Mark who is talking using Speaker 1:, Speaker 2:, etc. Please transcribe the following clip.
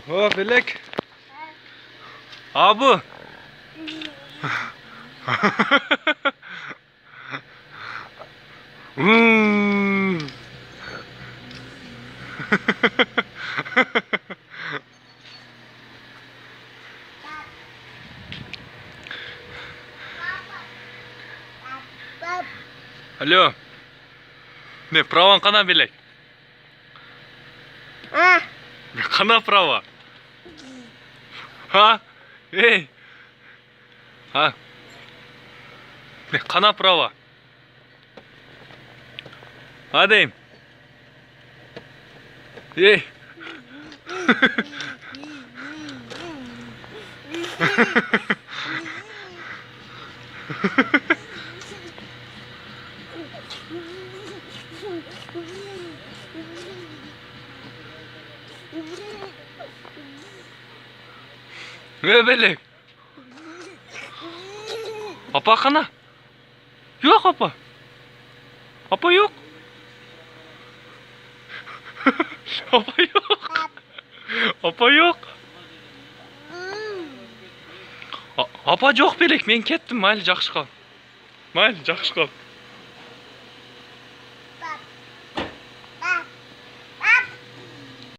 Speaker 1: O Bilek. Abu. Alo. Ne pravan kana Bilek? Kana prava? Ha? Ey. Ha? Ne kana prava? Hadi. Ey. Ne Bilek? Apa kana? Yok apa? Apa yok? Apa yok? Apa yok? Apa yok Bilek, men ketdim, mayli, yaxshi qol. Mayli, yaxshi qol.